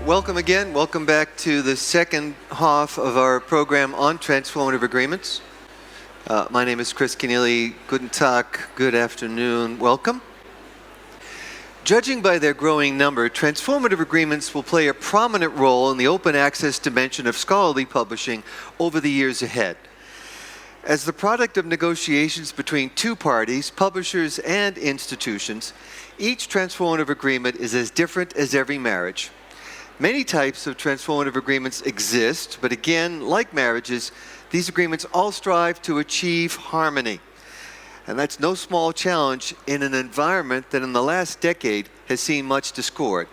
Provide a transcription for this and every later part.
Welcome again. Welcome back to the second half of our program on Transformative Agreements. My name is Chris Kenneally. Guten Tag, good afternoon, welcome. Judging by their growing number, Transformative Agreements will play a prominent role in the open access dimension of scholarly publishing over the years ahead. As the product of negotiations between two parties, publishers and institutions, each Transformative Agreement is as different as every marriage. Many types of Transformative Agreements exist, but again, like marriages, these agreements all strive to achieve harmony. And that's no small challenge in an environment that in the last decade has seen much discord.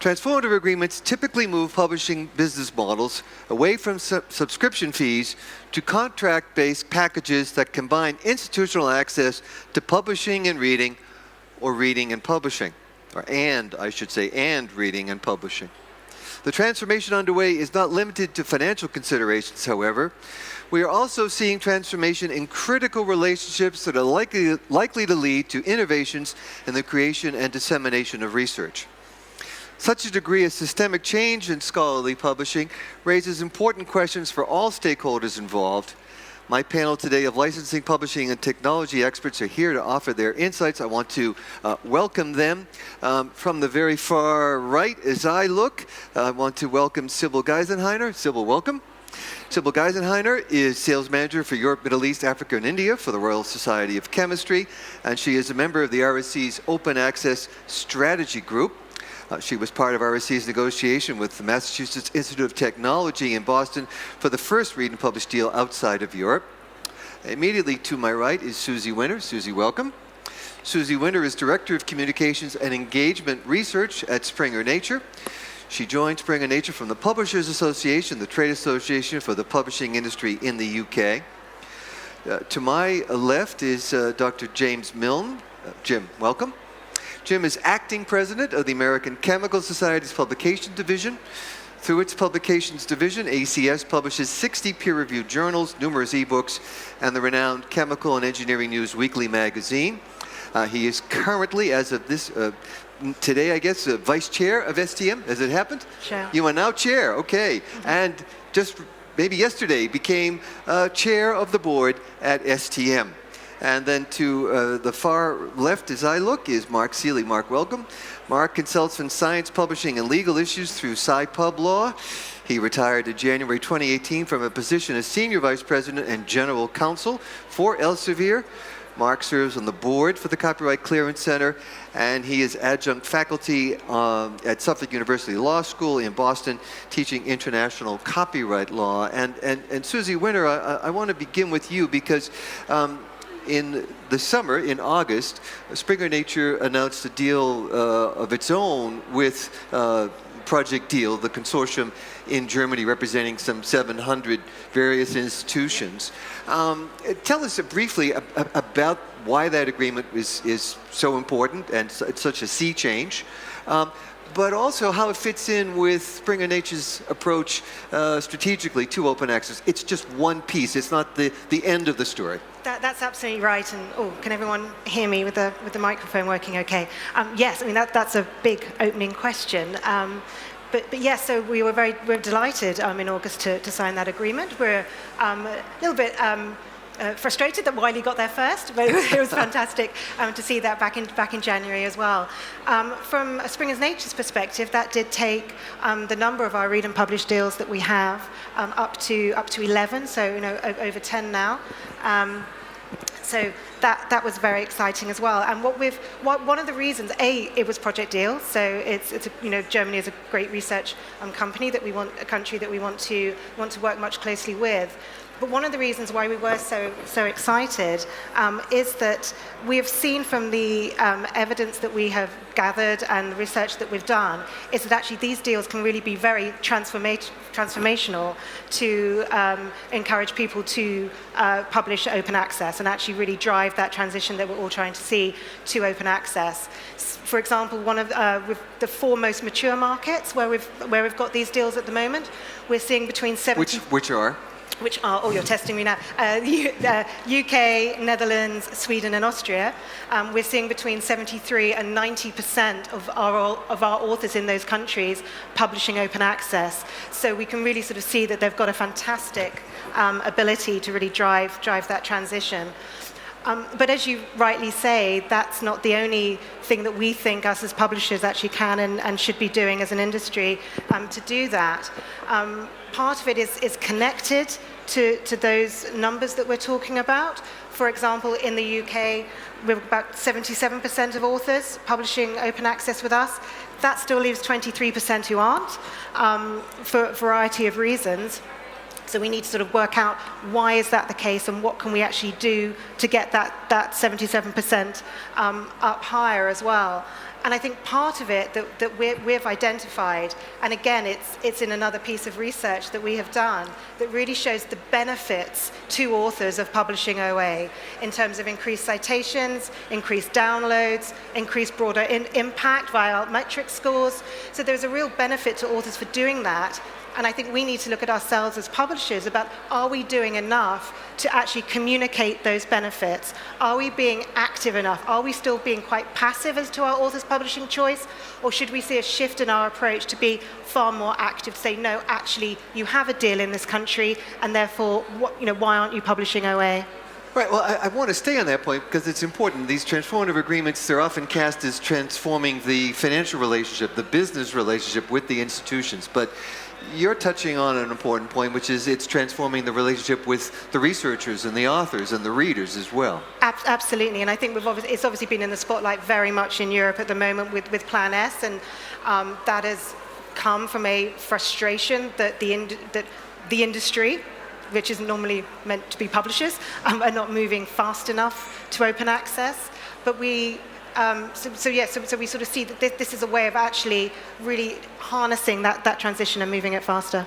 Transformative Agreements typically move publishing business models away from subscription fees to contract-based packages that combine institutional access to publishing and reading, or reading and publishing. And reading and publishing. The transformation underway is not limited to financial considerations, however. We are also seeing transformation in critical relationships that are likely to lead to innovations in the creation and dissemination of research. Such a degree of systemic change in scholarly publishing raises important questions for all stakeholders involved. My panel today of licensing, publishing, and technology experts are here to offer their insights. I want to welcome them. From the very far right as I look, I want to welcome Sybille Geisenheyner. Sybille, welcome. Sybille Geisenheyner is Sales Manager for Europe, Middle East, Africa, and India for the Royal Society of Chemistry, and she is a member of the RSC's Open Access Strategy Group. She was part of RSC's negotiation with the Massachusetts Institute of Technology in Boston for the first read and publish deal outside of Europe. Immediately to my right is Susie Winter. Susie, welcome. Susie Winter is Director of Communications and Engagement Research at Springer Nature. She joined Springer Nature from the Publishers Association, the trade association for the publishing industry in the UK. To my left is Dr. James Milne. Jim, welcome. Jim is acting president of the American Chemical Society's Publication Division. Through its publications division, ACS publishes 60 peer-reviewed journals, numerous ebooks, and the renowned Chemical and Engineering News weekly magazine. He is currently, as of this today, I guess, vice chair of STM. Has it happened? Sure. You are now chair, okay. And just maybe yesterday became chair of the board at STM. And then to the far left as I look is Mark Seeley. Mark, welcome. Mark consults in science, publishing, and legal issues through SciPubLaw. He retired in January 2018 from a position as Senior Vice President and General Counsel for Elsevier. Mark serves on the board for the Copyright Clearance Center, and he is adjunct faculty at Suffolk University Law School in Boston, teaching international copyright law. And Susie Winter, I want to begin with you because in the summer, in August, Springer Nature announced a deal of its own with Project Deal, the consortium in Germany representing some 700 various institutions. Tell us briefly about why that agreement is so important and it's such a sea change, but also how it fits in with Springer Nature's approach strategically to open access. It's just one piece. It's not the end of the story. That's absolutely right. And can everyone hear me with the microphone working okay? Yes, I mean that's a big opening question. But yes, so we're delighted in August to sign that agreement. We're a little bit frustrated that Wiley got there first, but it was fantastic to see that back in January as well. From Springer Nature's perspective, that did take the number of our read and publish deals that we have up to 11, so over 10 now. So that was very exciting as well. And one of the reasons, it was Project Deal. So Germany is a great research company that we want, a country that we want to work much closely with. But one of the reasons why we were so excited is that we have seen from the evidence that we have gathered and the research that we've done is that actually these deals can really be very transformational to encourage people to publish open access and actually really drive that transition that we're all trying to see to open access. For example, one of the 4 most mature markets where we've got these deals at the moment, we're seeing between 70... Which are? which are, oh, you're testing me now, UK, Netherlands, Sweden, and Austria. We're seeing between 73 and 90% of our authors in those countries publishing open access. So we can really sort of see that they've got a fantastic ability to really drive that transition. But as you rightly say, that's not the only thing that we think us as publishers actually can and should be doing as an industry to do that. Part of it is connected to those numbers that we're talking about. For example, in the UK, we're about 77% of authors publishing open access with us. That still leaves 23% who aren't, for a variety of reasons. So we need to sort of work out why is that the case and what can we actually do to get that 77% up higher as well. And I think part of it that we've identified, and again, it's in another piece of research that we have done, that really shows the benefits to authors of publishing OA in terms of increased citations, increased downloads, increased broader impact via metric scores. So there's a real benefit to authors for doing that. And I think we need to look at ourselves as publishers about, are we doing enough to actually communicate those benefits? Are we being active enough? Are we still being quite passive as to our authors' publishing choice? Or should we see a shift in our approach to be far more active, say, no, actually, you have a deal in this country, and therefore, why aren't you publishing OA? Right, well, I want to stay on that point because it's important. These transformative agreements, they're often cast as transforming the financial relationship, the business relationship with the institutions. But you're touching on an important point, which is it's transforming the relationship with the researchers and the authors and the readers as well. Absolutely, and I think it's obviously been in the spotlight very much in Europe at the moment with Plan S, and that has come from a frustration that the industry, which is normally meant to be publishers, are not moving fast enough to open access. But so we sort of see that this is a way of actually really harnessing that transition and moving it faster.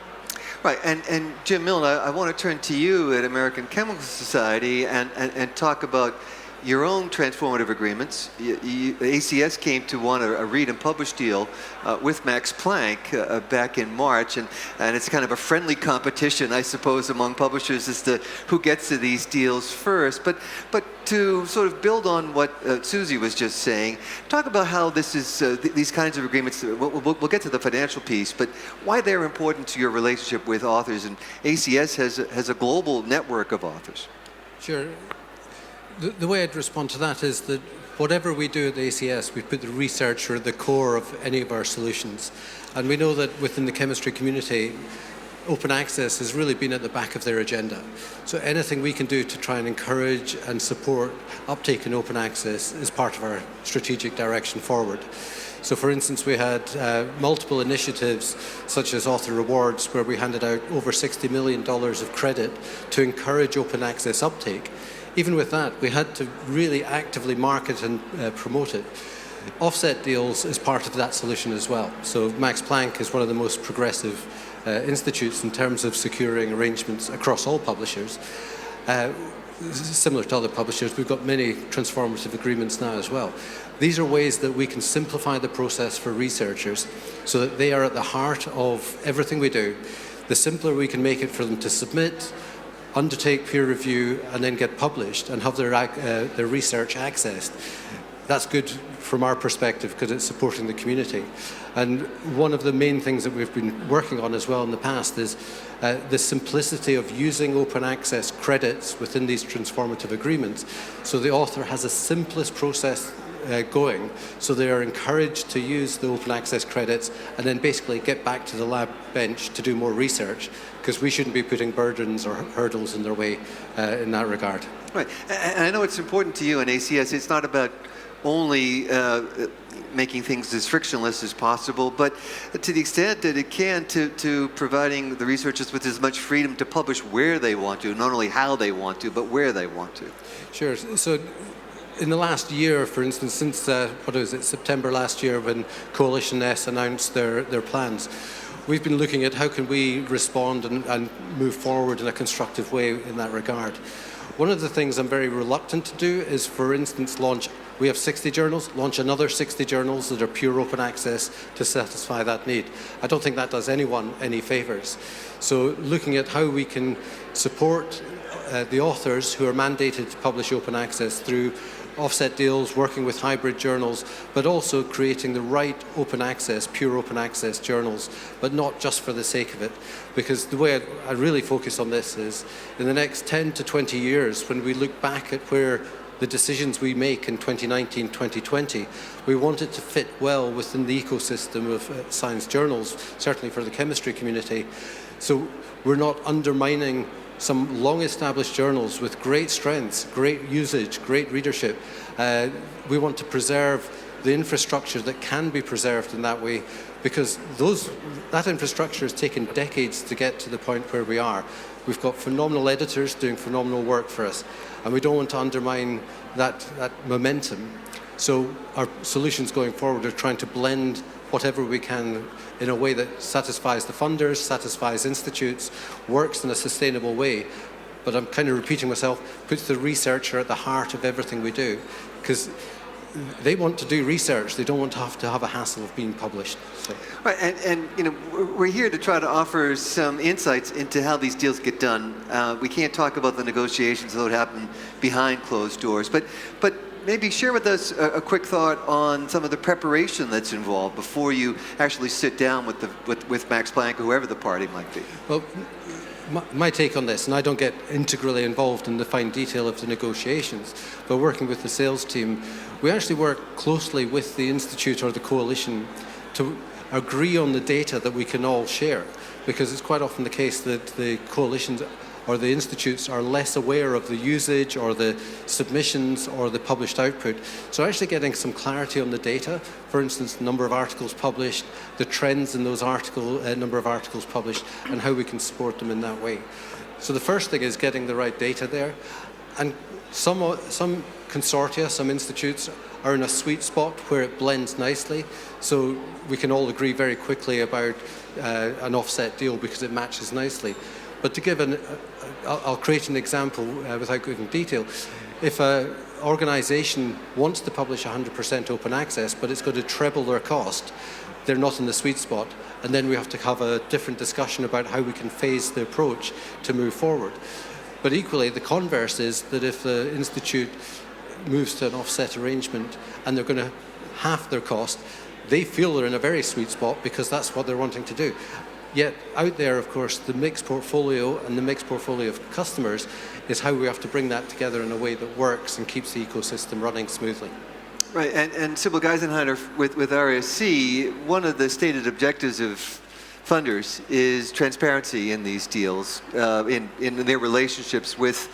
Right, and Jim Milne, I want to turn to you at American Chemical Society and talk about your own transformative agreements. ACS came to want a read and publish deal with Max Planck back in March, and it's kind of a friendly competition, I suppose, among publishers as to who gets to these deals first. But to sort of build on what Susie was just saying, talk about how this is these kinds of agreements. We'll get to the financial piece, but why they're important to your relationship with authors. And ACS has a global network of authors. Sure. The way I'd respond to that is that whatever we do at the ACS, we put the researcher at the core of any of our solutions. And we know that within the chemistry community, open access has really been at the back of their agenda. So anything we can do to try and encourage and support uptake in open access is part of our strategic direction forward. So for instance, we had multiple initiatives such as author rewards, where we handed out over $60 million of credit to encourage open access uptake. Even with that, we had to really actively market and promote it. Offset deals is part of that solution as well. So Max Planck is one of the most progressive institutes in terms of securing arrangements across all publishers. Similar to other publishers, we've got many transformative agreements now as well. These are ways that we can simplify the process for researchers so that they are at the heart of everything we do. The simpler we can make it for them to submit, undertake peer review, and then get published and have their research accessed. That's good from our perspective because it's supporting the community. And one of the main things that we've been working on as well in the past is the simplicity of using open access credits within these transformative agreements. So the author has the simplest process going, so they are encouraged to use the open access credits and then basically get back to the lab bench to do more research, because we shouldn't be putting burdens or hurdles in their way in that regard. Right, and I know it's important to you in ACS. It's not about only making things as frictionless as possible, but to the extent that it can, to providing the researchers with as much freedom to publish where they want to, not only how they want to, but where they want to. Sure. So in the last year, for instance, since September last year, when Coalition S announced their plans, we've been looking at how can we respond and move forward in a constructive way in that regard. One of the things I'm very reluctant to do is, for instance, we have 60 journals, launch another 60 journals that are pure open access to satisfy that need. I don't think that does anyone any favors. So looking at how we can support the authors who are mandated to publish open access through offset deals, working with hybrid journals, but also creating the right open access, pure open access journals, but not just for the sake of it. Because the way I really focus on this is, in the next 10 to 20 years, when we look back at where the decisions we make in 2019, 2020, we want it to fit well within the ecosystem of science journals, certainly for the chemistry community. So we're not undermining some long-established journals with great strengths, great usage, great readership. We want to preserve the infrastructure that can be preserved in that way, because that infrastructure has taken decades to get to the point where we are. We've got phenomenal editors doing phenomenal work for us, and we don't want to undermine that momentum. So our solutions going forward are trying to blend whatever we can in a way that satisfies the funders, satisfies institutes, works in a sustainable way. But I'm kind of repeating myself, puts the researcher at the heart of everything we do, because they want to do research. They don't want to have a hassle of being published. So. Right, and you know, we're here to try to offer some insights into how these deals get done. We can't talk about the negotiations that happen behind closed doors, but maybe share with us a quick thought on some of the preparation that's involved before you actually sit down with Max Planck or whoever the party might be. Well, my take on this, and I don't get integrally involved in the fine detail of the negotiations, but working with the sales team, we actually work closely with the institute or the coalition to agree on the data that we can all share, because it's quite often the case that the coalitions or the institutes are less aware of the usage or the submissions or the published output. So actually getting some clarity on the data, for instance, the number of articles published, the trends in those number of articles published, and how we can support them in that way. So the first thing is getting the right data there. And some consortia, some institutes are in a sweet spot where it blends nicely. So we can all agree very quickly about an offset deal because it matches nicely. But to give I'll create an example without giving detail. If an organization wants to publish 100% open access, but it's going to treble their cost, they're not in the sweet spot. And then we have to have a different discussion about how we can phase the approach to move forward. But equally, the converse is that if the institute moves to an offset arrangement and they're going to half their cost, they feel they're in a very sweet spot because that's what they're wanting to do. Yet out there, of course, the mixed portfolio and the mixed portfolio of customers is how we have to bring that together in a way that works and keeps the ecosystem running smoothly. Right, and Sybille Geisenheyner with RSC, one of the stated objectives of funders is transparency in these deals, in their relationships with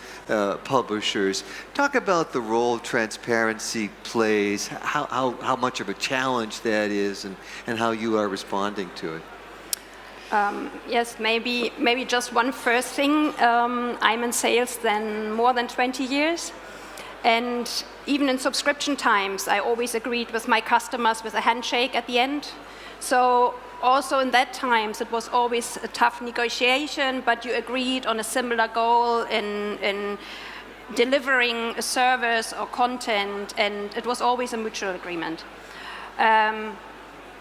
publishers. Talk about the role transparency plays, how much of a challenge that is, and how you are responding to it. Yes, maybe just one first thing. I'm in sales more than 20 years. And even in subscription times, I always agreed with my customers with a handshake at the end. So also in that times, it was always a tough negotiation, but you agreed on a similar goal in delivering a service or content, and it was always a mutual agreement.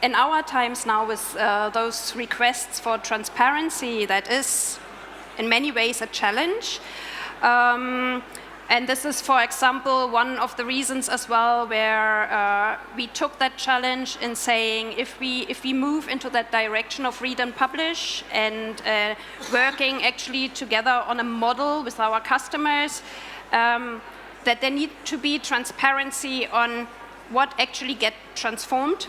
In our times now with those requests for transparency, that is in many ways a challenge. And this is, for example, one of the reasons as well where we took that challenge in saying if we move into that direction of read and publish and working actually together on a model with our customers, that there need to be transparency on what actually get transformed.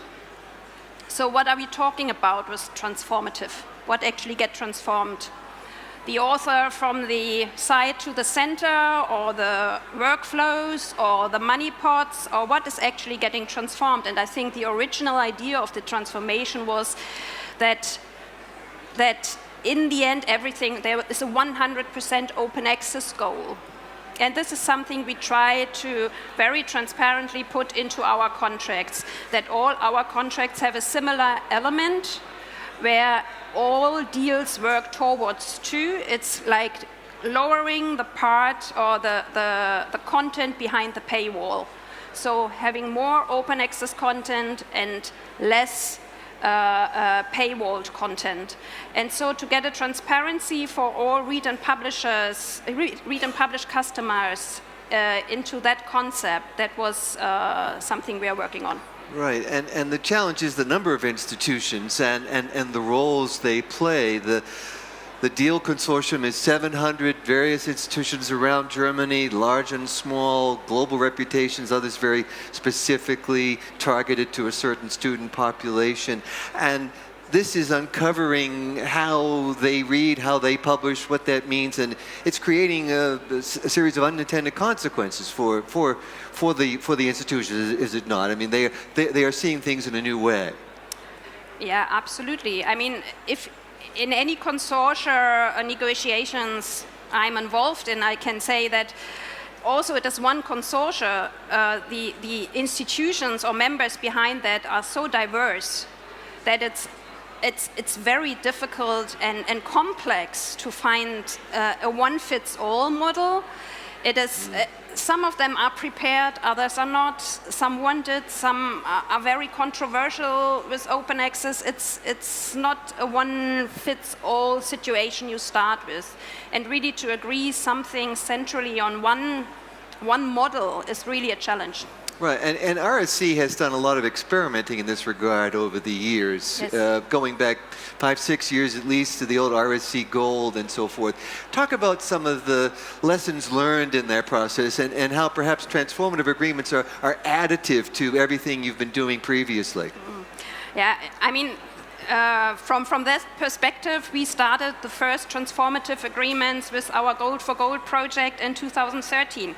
So what are we talking about with transformative? What actually get transformed? The author from the side to the center, or the workflows, or the money pots, or what is actually getting transformed? And I think the original idea of the transformation was that in the end, everything, there is a 100% open access goal. And this is something we try to very transparently put into our contracts, that all our contracts have a similar element where all deals work towards to. It's like lowering the part or the content behind the paywall. So having more open access content and less paywalled content. And so to get a transparency for all read and publish customers into that concept, that was something we are working on. Right, and the challenge is the number of institutions and the roles they play. The DEAL consortium is 700 various institutions around Germany, large and small, global reputations, others very specifically targeted to a certain student population. And this is uncovering how they read, how they publish, what that means, and it's creating a series of unintended consequences for the institutions, is it not? I mean, they are seeing things in a new way. Yeah, absolutely. I mean, if in any consortia negotiations I'm involved in, I can say that also it is one consortia, the institutions or members behind that are so diverse that it's very difficult and complex to find a one-fits-all model. It is some of them are prepared, others are not. Some want it, some are very controversial with open access. It's not a one-fits-all situation you start with. And really to agree something centrally on one model is really a challenge. Right, and RSC has done a lot of experimenting in this regard over the years, yes. Going back 5-6 years at least to the old RSC Gold and so forth. Talk about some of the lessons learned in that process and how perhaps transformative agreements are additive to everything you've been doing previously. Yeah, I mean, from that perspective, we started the first transformative agreements with our Gold for Gold project in 2013.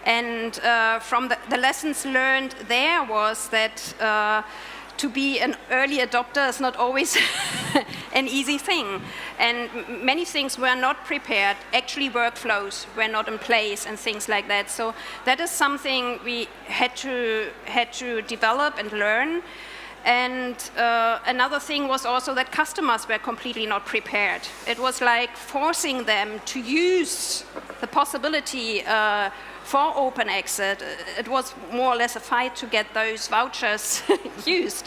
And from the lessons learned there was that to be an early adopter is not always an easy thing. And many things were not prepared. Actually, workflows were not in place and things like that. So that is something we had to develop and learn. And another thing was also that customers were completely not prepared. It was like forcing them to use the possibility for open access. It was more or less a fight to get those vouchers used.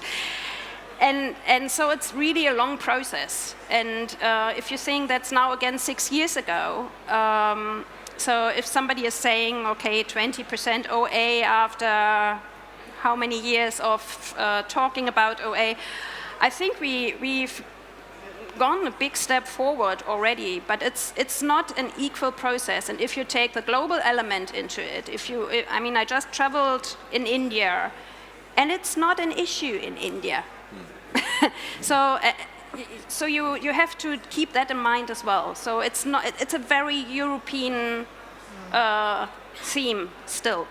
And so it's really a long process. And if you think that's now again 6 years ago, so if somebody is saying, okay, 20% OA after how many years of talking about OA, I think we've gone a big step forward already, but it's not an equal process. And if you take the global element into it, I mean, I just traveled in India, and it's not an issue in India. So you have to keep that in mind as well. So it's a very European theme still.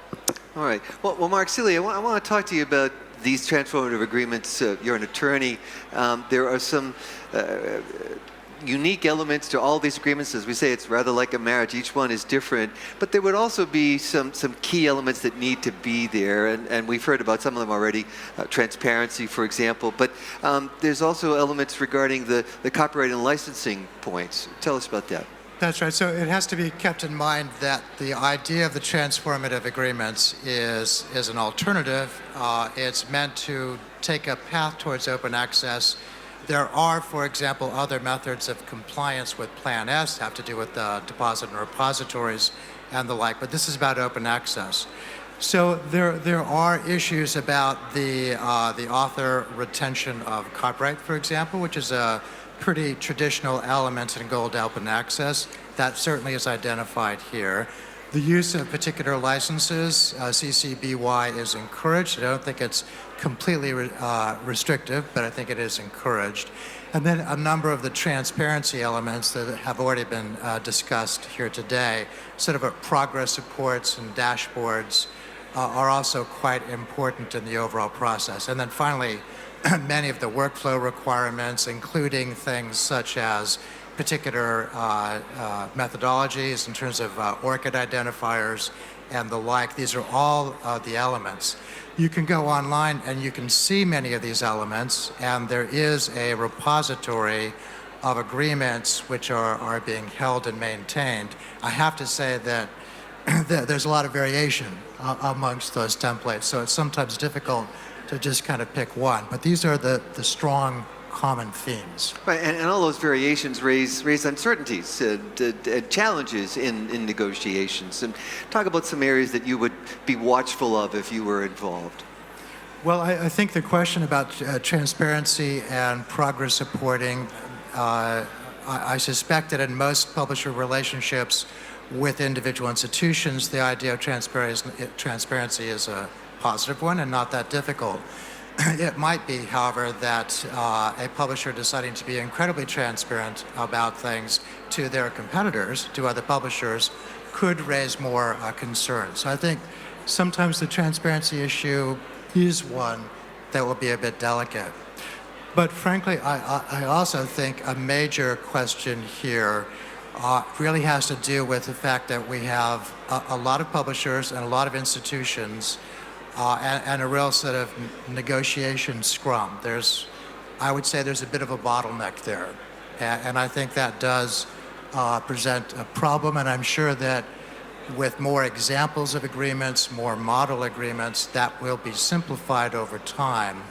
All right. Well, Mark, Seeley, I want to talk to you about these transformative agreements. You're an attorney. There are some unique elements to all these agreements. As we say, it's rather like a marriage. Each one is different. But there would also be some key elements that need to be there. And we've heard about some of them already. Transparency, for example. But there's also elements regarding the copyright and licensing points. Tell us about that. That's right. So it has to be kept in mind that the idea of the transformative agreements is an alternative. It's meant to take a path towards open access. There are, for example, other methods of compliance with Plan S, have to do with deposit and repositories and the like, but this is about open access. So there are issues about the author retention of copyright, for example, which is a pretty traditional element in gold open access. That certainly is identified here. The use of particular licenses, CC BY, is encouraged. I don't think it's completely restrictive, but I think it is encouraged. And then a number of the transparency elements that have already been discussed here today, sort of progress reports and dashboards, are also quite important in the overall process. And then finally, many of the workflow requirements, including things such as particular methodologies in terms of ORCID identifiers and the like. These are all the elements. You can go online and you can see many of these elements, and there is a repository of agreements which are being held and maintained, I have to say that there's a lot of variation amongst those templates, so it's sometimes difficult to just kind of pick one. But these are the strong common themes. Right, and all those variations raise uncertainties, challenges in negotiations. And talk about some areas that you would be watchful of if you were involved. Well, I think the question about transparency and progress reporting, I suspect that in most publisher relationships with individual institutions, the idea of transparency is a positive one and not that difficult. It might be, however, that a publisher deciding to be incredibly transparent about things to their competitors, to other publishers, could raise more concern. So I think sometimes the transparency issue is one that will be a bit delicate. But frankly, I also think a major question here really has to do with the fact that we have a lot of publishers and a lot of institutions and a real sort of negotiation scrum. I would say there's a bit of a bottleneck there. And I think that does present a problem, and I'm sure that with more examples of agreements, more model agreements, that will be simplified over time.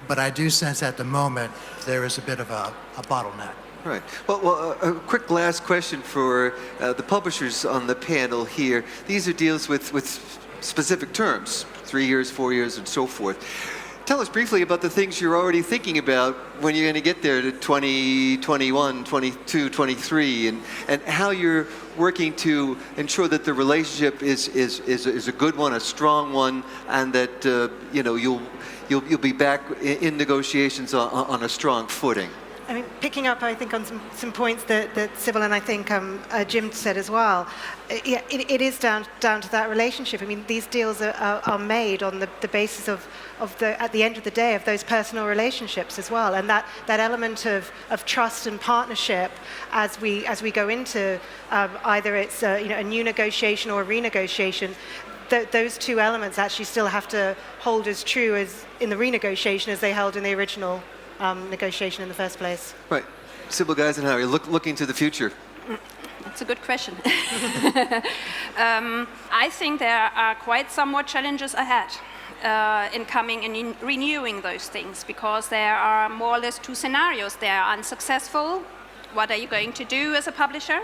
But I do sense at the moment there is a bit of a bottleneck. Right. Well, a quick last question for the publishers on the panel here. These are deals with specific terms, 3 years, 4 years, and so forth. Tell us briefly about the things you're already thinking about when you're going to get there to 2021, 22, 23, and how you're working to ensure that the relationship is a good one, a strong one, and that you'll be back in negotiations on a strong footing. I mean, picking up, I think, on some points that Sybille and I think Jim said as well. Yeah, it is down to that relationship. I mean, these deals are made on the basis of at the end of the day, of those personal relationships as well, and that element of trust and partnership as we go into either it's a new negotiation or a renegotiation. Those two elements actually still have to hold as true as in the renegotiation as they held in the original negotiation in the first place. Right. Sybille Geisenheyner, you're looking to the future. That's a good question. I think there are quite some more challenges ahead in coming and in renewing those things, because there are more or less two scenarios. They are unsuccessful. What are you going to do as a publisher?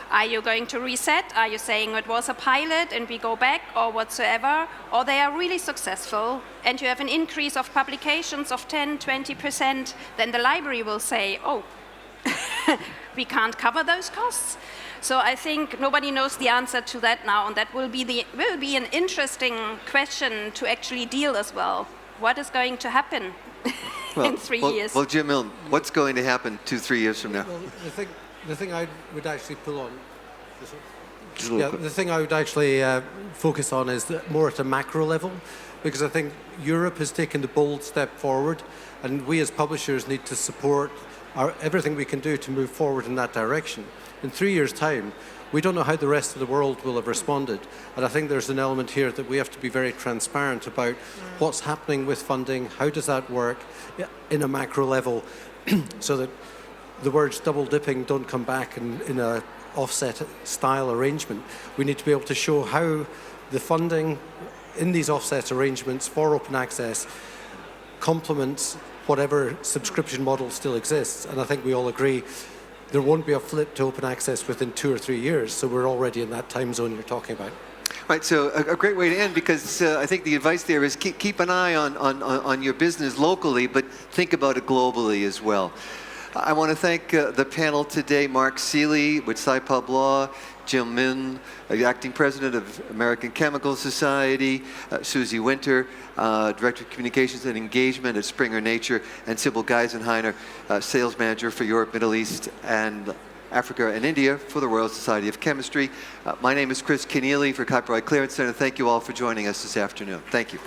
Are you going to reset? Are you saying it was a pilot and we go back or whatsoever? Or they are really successful and you have an increase of publications of 10, 20%, then the library will say, oh, we can't cover those costs. So I think nobody knows the answer to that now, and that will be an interesting question to actually deal as well. What is going to happen in 3 years? Well, Jim Milne, what's going to happen 2-3 years from now? Well, the thing I would actually pull on, the thing I would actually focus on is more at a macro level, because I think Europe has taken the bold step forward, and we as publishers need to support everything we can do to move forward in that direction. In 3 years' time, we don't know how the rest of the world will have responded, and I think there's an element here that we have to be very transparent about what's happening with funding, how does that work in a macro level, so that the words double dipping don't come back in a offset style arrangement. We need to be able to show how the funding in these offset arrangements for open access complements whatever subscription model still exists. And I think we all agree there won't be a flip to open access within 2 or 3 years, so we're already in that time zone you're talking about. Right, so a great way to end, because I think the advice there is keep an eye on your business locally, but think about it globally as well. I want to thank the panel today, Mark Seeley with SciPubLaw, Jim Milne, Acting President of American Chemical Society, Susie Winter, Director of Communications and Engagement at Springer Nature, and Sybille Geisenheyner, Sales Manager for Europe, Middle East, and Africa and India for the Royal Society of Chemistry. My name is Chris Kenneally for Copyright Clearance Center. Thank you all for joining us this afternoon. Thank you.